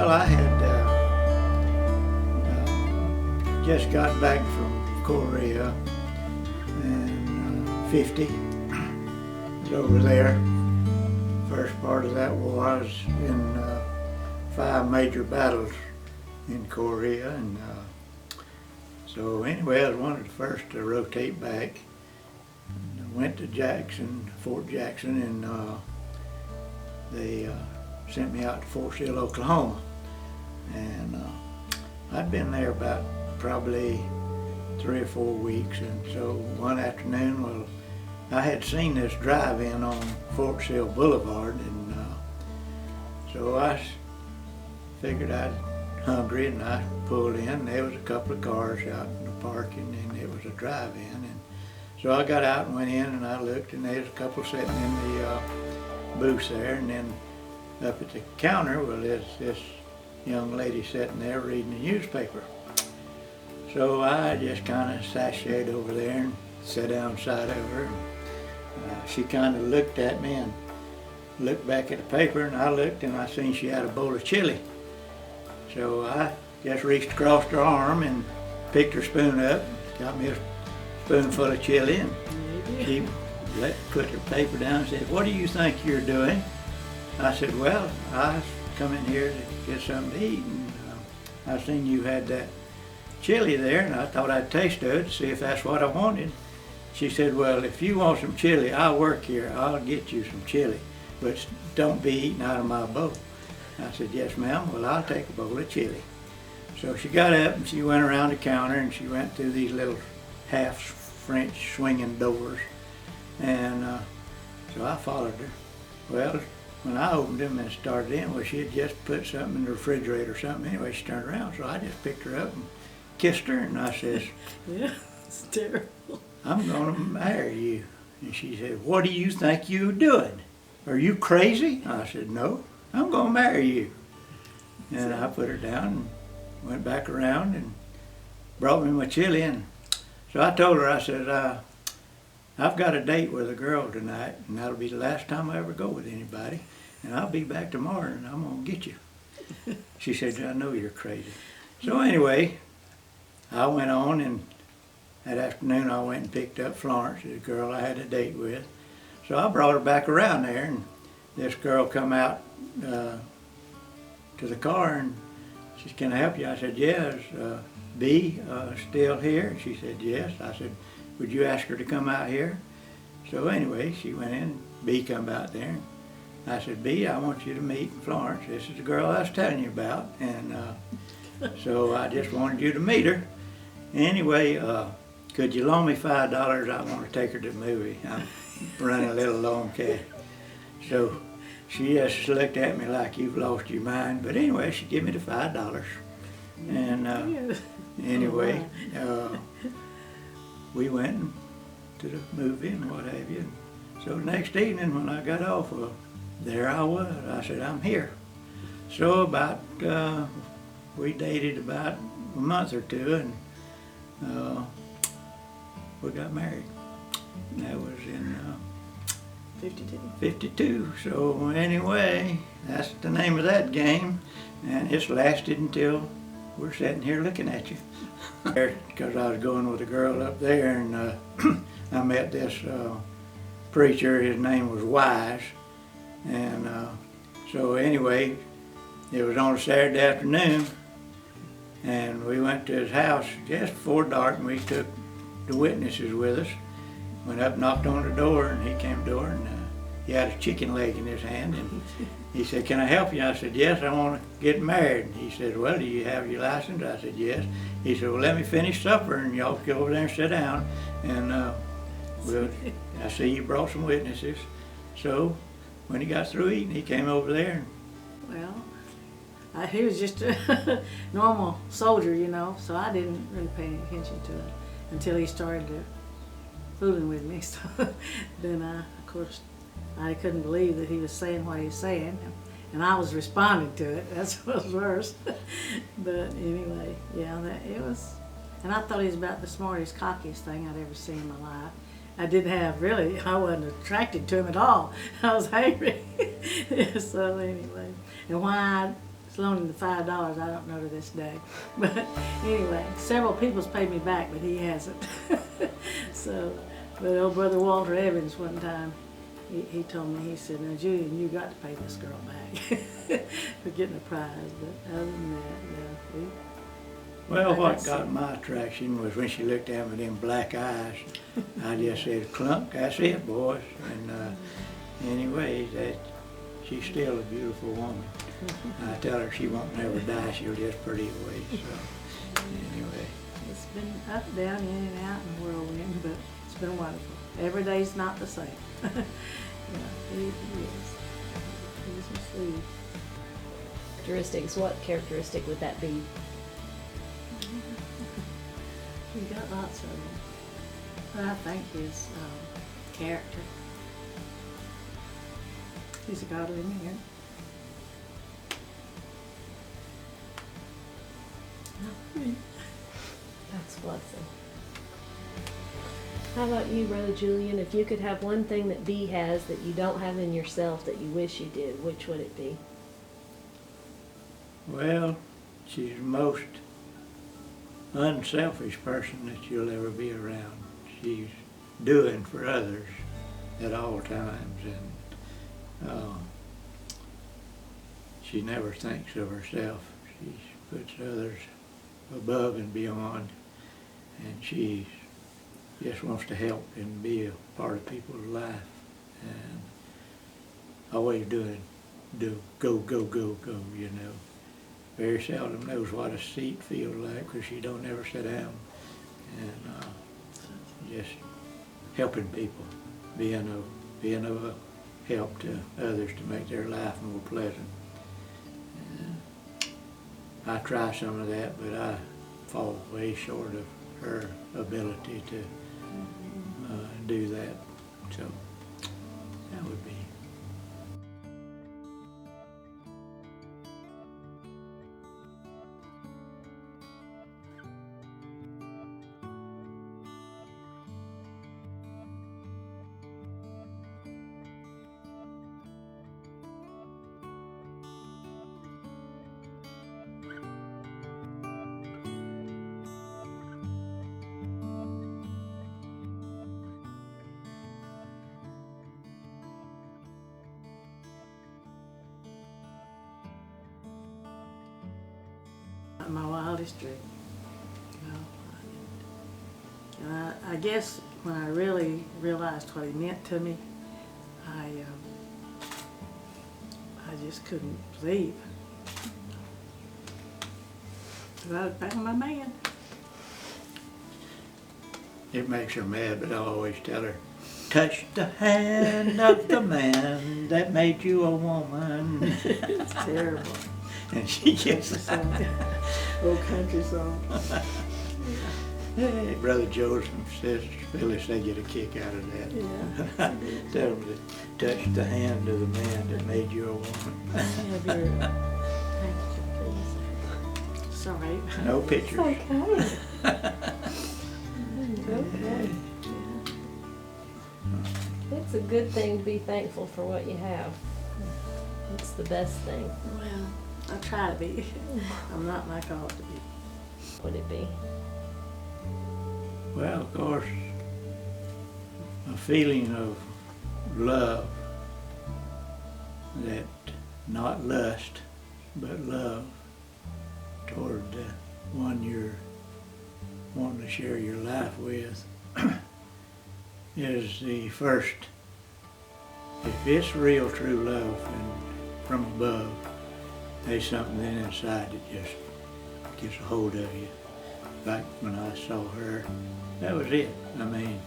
Well, I had just got back from Korea, and 50 was over there. First part of that war, I was in 5 major battles in Korea, and so anyway, I was one of the first to rotate back. I went to Jackson, Fort Jackson, and they sent me out to Fort Sill, Oklahoma. And I'd been there about probably 3 or 4 weeks, and so one afternoon, well, I had seen this drive-in on Fort Sill Boulevard, and so I figured I'd hungry, and I pulled in. There was a couple of cars out in the parking, and it was a drive-in. And so I got out and went in, and I looked, and there was a couple sitting in the booth there, and then up at the counter, well, there's this young lady sitting there reading the newspaper. So I just kind of sashayed over there and sat down beside of her. She kind of looked at me and looked back at the paper, and I looked, and I seen she had a bowl of chili. So I just reached across her arm and picked her spoon up, got me a spoonful of chili, and she put her paper down and said, "What do you think you're doing?" I said, "Well, I come in here to get something to eat, and I seen you had that chili there, and I thought I'd taste it to see if that's what I wanted." She said, "Well, if you want some chili, I'll work here. I'll get you some chili, but don't be eating out of my bowl." I said, "Yes, ma'am. Well, I'll take a bowl of chili." So she got up and she went around the counter, and she went through these little half French swinging doors, and so I followed her. Well, when I opened them and started in, well, she had just put something in the refrigerator or something. Anyway, she turned around, so I just picked her up and kissed her, and I says, "Yeah, it's terrible. I'm gonna marry you." And she said, "What do you think you're doing? Are you crazy?" I said, "No, I'm gonna marry you." And I put her down and went back around and brought me my chili. And so I told her, I said, "I've got a date with a girl tonight, and that'll be the last time I ever go with anybody. And I'll be back tomorrow, and I'm gonna get you." She said, "I know you're crazy." So anyway, I went on, and that afternoon I went and picked up Florence, the girl I had a date with. So I brought her back around there, and this girl come out to the car, and she said, "Can I help you?" I said, "Yes. Bea still here?" And she said, "Yes." I said, "Would you ask her to come out here?" So anyway, she went in, Bea come out there. I said, "Bea, I want you to meet Florence. This is the girl I was telling you about." And so I just wanted you to meet her. Anyway, could you loan me $5? I want to take her to the movie. I'm running a little low on cash. So she just looked at me like, "You've lost your mind." But anyway, she gave me the $5. And anyway, we went to the movie and what have you. So the next evening when I got off, there I was. I said, "I'm here." So about, we dated about a month or two, and we got married. And that was in 52. So anyway, that's the name of that game, and it's lasted until we're sitting here looking at you. Because I was going with a girl up there, and I met this preacher. His name was Wise, and so anyway, it was on a Saturday afternoon, and we went to his house just before dark, and we took the witnesses with us. Went up, knocked on the door, and he came to the door, and he had a chicken leg in his hand, and he said, "Can I help you?" I said, "Yes, I want to get married." And he said, "Well, do you have your license?" I said, "Yes." He said, "Well, let me finish supper, and y'all go over there and sit down, and I see you brought some witnesses." So when he got through eating, he came over there. Well, he was just a normal soldier, you know, so I didn't really pay any attention to it until he started fooling with me. So then of course, I couldn't believe that he was saying what he was saying, and I was responding to it. That's what was worse. But anyway, yeah, it was, and I thought he was about the smartest, cockiest thing I'd ever seen in my life. I wasn't attracted to him at all. I was angry. So anyway, and why I It's loaning the $5, I don't know to this day. But anyway, several people's paid me back, but he hasn't. So, but old brother Walter Evans one time, he told me, he said, now Julian, you got to pay this girl back for getting a prize. But other than that, yeah, Well, what got my attraction was when she looked at me with them black eyes. I just said, "Clunk, that's it, boys." And anyway, she's still a beautiful woman. I tell her she won't never die, she'll just pretty away. So anyway. it's been up, down, in and out, and whirlwind, but it's been wonderful. Every day's not the same. Yeah, it is. It is sweet. Characteristics, what characteristic would that be? We got lots of them. But I think his character. He's a godly man. That's a blessing. How about you, Brother Julian? If you could have one thing that Bea has that you don't have in yourself that you wish you did, which would it be? Well, she's the most unselfish person that you'll ever be around. She's doing for others at all times, and she never thinks of herself. She puts others above and beyond, and she just wants to help and be a part of people's life, and always go, you know. Very seldom knows what a seat feels like because she don't ever sit down, and just helping people, being of a help to others to make their life more pleasant. And I try some of that, but I fall way short of her ability to do that. So that would be. My wildest dream. You know, and I guess when I really realized what he meant to me, I just couldn't believe. I found my man. It makes her mad, but I always tell her, touch the hand of the man that made you a woman. It's terrible. And she gets Old country song. Hey, Brother Joe's and Sister Phyllis, they get a kick out of that. Yeah. Tell them to touch the hand of the man that made you a woman. Have your handkerchief, please. Sorry. No pictures. Okay. Okay. It's a good thing to be thankful for what you have. It's the best thing. Well, I try to be. I'm not like I ought to be. Would it be? Well, of course, a feeling of love, that not lust, but love toward the one you're wanting to share your life with, is the first. If it's real true love and from above, there's something then inside that just gets a hold of you. Like when I saw her, that was it. I mean,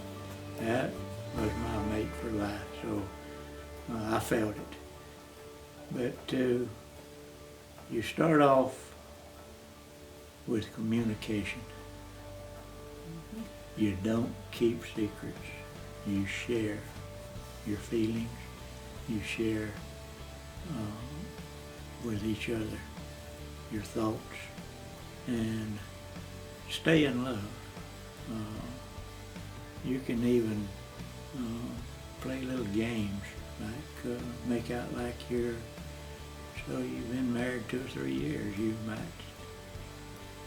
that was my mate for life, so I felt it. But you start off with communication. You don't keep secrets. You share your feelings. You share with each other your thoughts, and stay in love. You can even play little games, like make out like you're So you've been married 2 or 3 years, you might,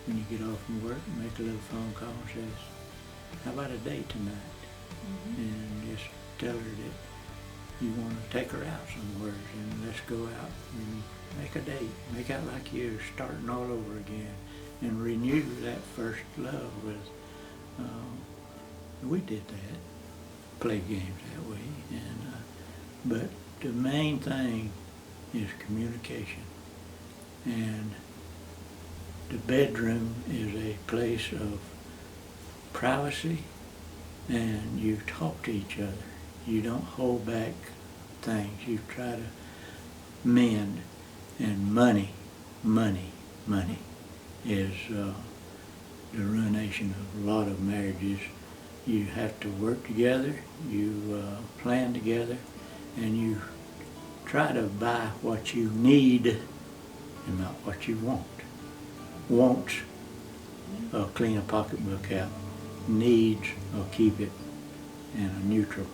when you get off from work, make a little phone call and says, how about a date tonight? And just tell her that you want to take her out somewhere and let's go out and make a date. Make out like you're starting all over again and renew that first love with, we did that, play games that way. And but the main thing is communication. And the bedroom is a place of privacy, and you talk to each other. You don't hold back things. You try to mend. And money is the ruination of a lot of marriages. You have to work together, you plan together, and you try to buy what you need and not what you want. Wants, clean a pocketbook out. Needs, keep it in a neutral.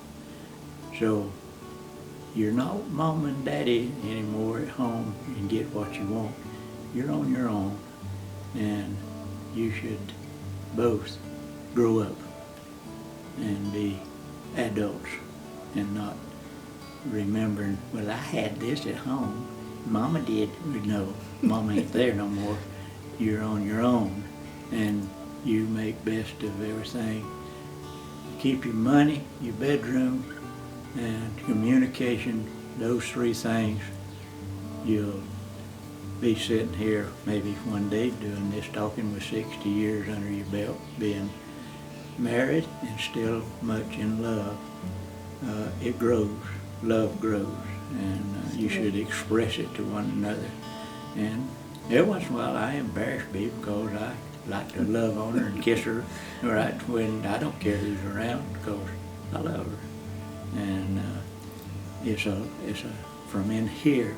So you're not mom and daddy anymore at home and get what you want. You're on your own, and you should both grow up and be adults and not remembering, well, I had this at home. Mama did. No, Mama ain't there no more. You're on your own, and you make best of everything. Keep your money, your bedroom, and communication, those 3 things. You'll be sitting here maybe one day doing this talking with 60 years under your belt, being married and still much in love. It grows, love grows, and you should express it to one another. And every once in a while I embarrass Bea because I like to love on her and kiss her right when I don't care who's around, because I love her. And from in here,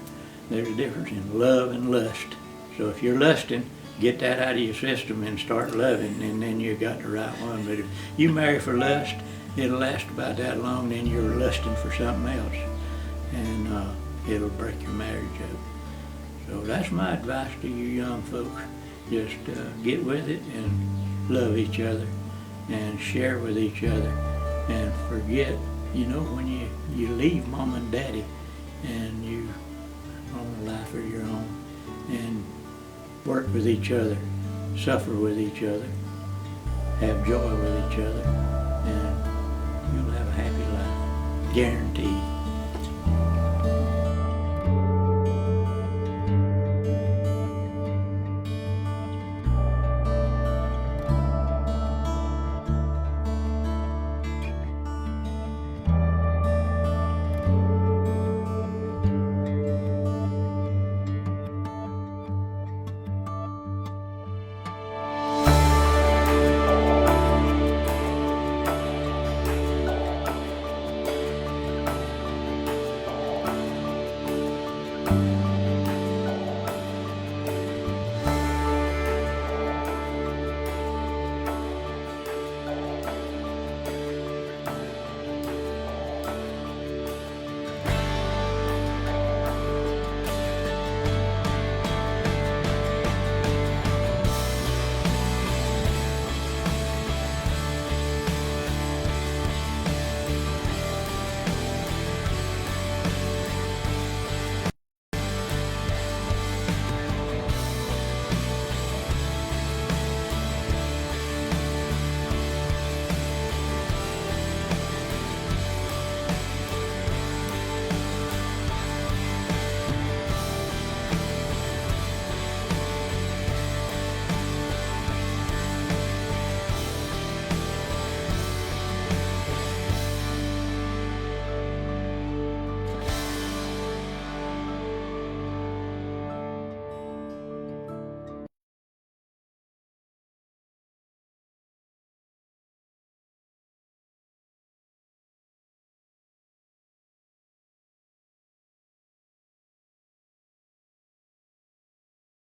there's a difference in love and lust. So if you're lusting, get that out of your system and start loving, and then you got the right one. But if you marry for lust, it'll last about that long, then you're lusting for something else, and it'll break your marriage up. So that's my advice to you young folks. Just get with it and love each other and share with each other, and forget, when you leave mom and daddy and you own a life of your own, and work with each other, suffer with each other, have joy with each other, and you'll have a happy life, guaranteed.